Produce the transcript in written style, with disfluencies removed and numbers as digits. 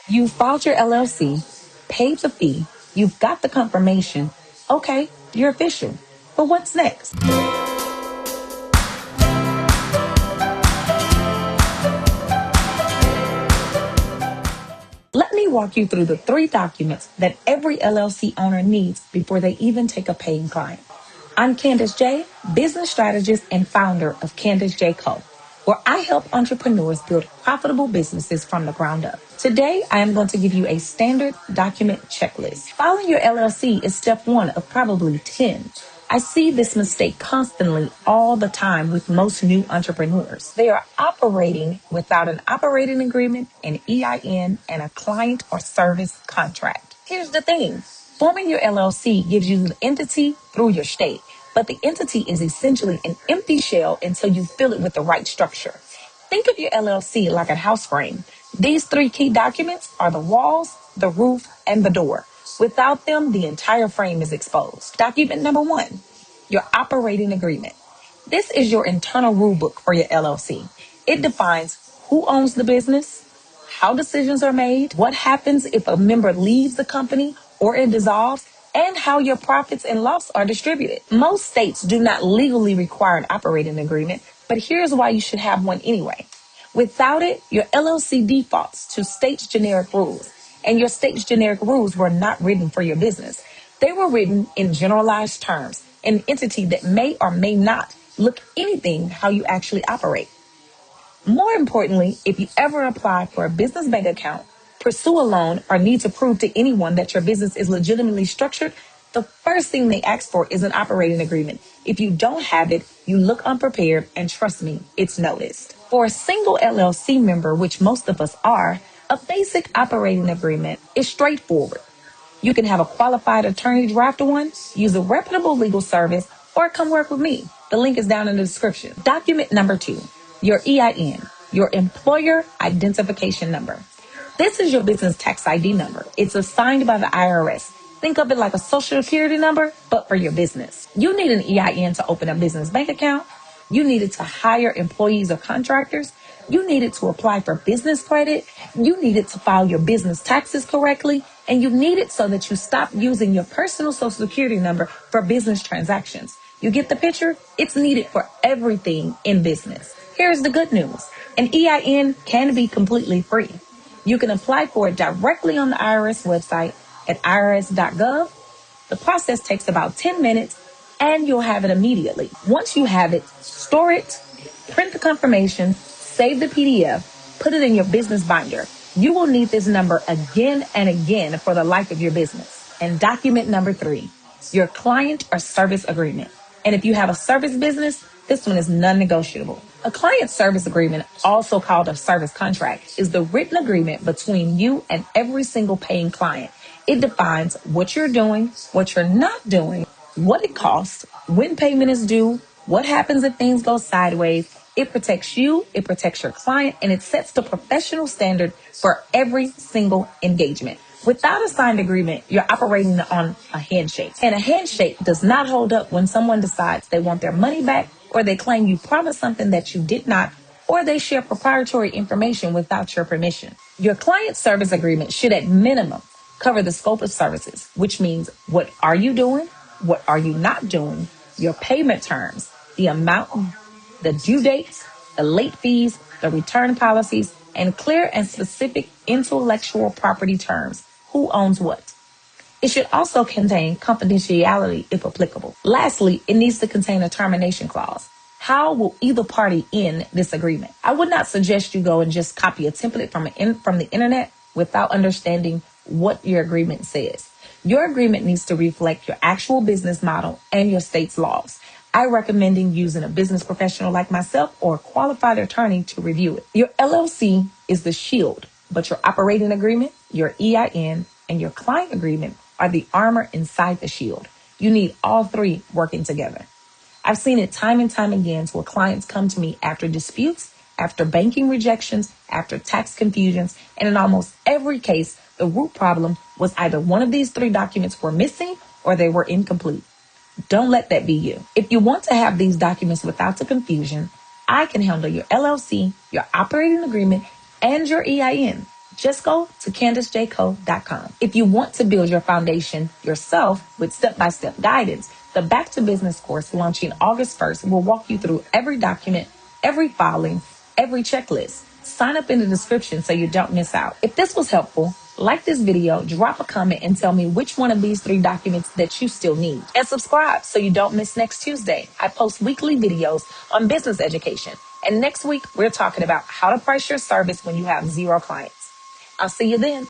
You filed your LLC, paid the fee, you've got the confirmation. Okay, you're official. But what's next? Let me walk you through the three documents that every LLC owner needs before they even take a paying client. I'm Candace J, business strategist and founder of Candace J Co., where I help entrepreneurs build profitable businesses from the ground up. Today, I am going to give you a standard document checklist. Filing your LLC is step one of probably 10. I see this mistake constantly all the time with most new entrepreneurs. They are operating without an operating agreement, an EIN, and a client or service contract. Here's the thing. Forming your LLC gives you the entity through your state, but the entity is essentially an empty shell until you fill it with the right structure. Think of your LLC like a house frame. These three key documents are the walls, the roof, and the door. Without them, the entire frame is exposed. Document number one, your operating agreement. This is your internal rule book for your LLC. It defines who owns the business, how decisions are made, what happens if a member leaves the company or it dissolves, and how your profits and loss are distributed. Most states do not legally require an operating agreement, but here's why you should have one anyway. Without it, your LLC defaults to state's generic rules, and your state's generic rules were not written for your business. They were written in generalized terms, an entity that may or may not look anything how you actually operate. More importantly, if you ever apply for a business bank account, pursue a loan, or need to prove to anyone that your business is legitimately structured, the first thing they ask for is an operating agreement. If you don't have it, you look unprepared, and trust me, it's noticed. For a single LLC member, which most of us are, a basic operating agreement is straightforward. You can have a qualified attorney draft one, use a reputable legal service, or come work with me. The link is down in the description. Document number two, your EIN, your employer identification number. This is your business tax ID number. It's assigned by the IRS. Think of it like a social security number, but for your business. You need an EIN to open a business bank account. You need it to hire employees or contractors. You need it to apply for business credit. You need it to file your business taxes correctly. And you need it so that you stop using your personal social security number for business transactions. You get the picture? It's needed for everything in business. Here's the good news. An EIN can be completely free. You can apply for it directly on the IRS website at irs.gov. The process takes about 10 minutes and you'll have it immediately. Once you have it, store it, print the confirmation, save the PDF, put it in your business binder. You will need this number again and again for the life of your business. And document number three, your client or service agreement. And if you have a service business, this one is non-negotiable. A client service agreement, also called a service contract, is the written agreement between you and every single paying client. It defines what you're doing, what you're not doing, what it costs, when payment is due, what happens if things go sideways. It protects you, it protects your client, and it sets the professional standard for every single engagement. Without a signed agreement, you're operating on a handshake. And a handshake does not hold up when someone decides they want their money back, or they claim you promised something that you did not, or they share proprietary information without your permission. Your client service agreement should at minimum cover the scope of services, which means what are you doing, what are you not doing, your payment terms, the amount, the due dates, the late fees, the return policies, and clear and specific intellectual property terms. Who owns what? It should also contain confidentiality if applicable. Lastly, it needs to contain a termination clause. How will either party end this agreement? I would not suggest you go and just copy a template from the internet without understanding what your agreement says. Your agreement needs to reflect your actual business model and your state's laws. I recommend using a business professional like myself or a qualified attorney to review it. Your LLC is the shield, but your operating agreement, your EIN, and your client agreement are the armor inside the shield. You need all three working together. I've seen it time and time again where clients come to me after disputes, after banking rejections, after tax confusions, and in almost every case, the root problem was either one of these three documents were missing or they were incomplete. Don't let that be you. If you want to have these documents without the confusion, I can handle your LLC, your operating agreement, and your EIN. Just go to CandiceJCo.com. If you want to build your foundation yourself with step-by-step guidance, the Back to Business course launching August 1st will walk you through every document, every filing, every checklist. Sign up in the description so you don't miss out. If this was helpful, like this video, drop a comment and tell me which one of these 3 documents that you still need. And subscribe so you don't miss next Tuesday. I post weekly videos on business education. And next week, we're talking about how to price your service when you have 0 clients. I'll see you then.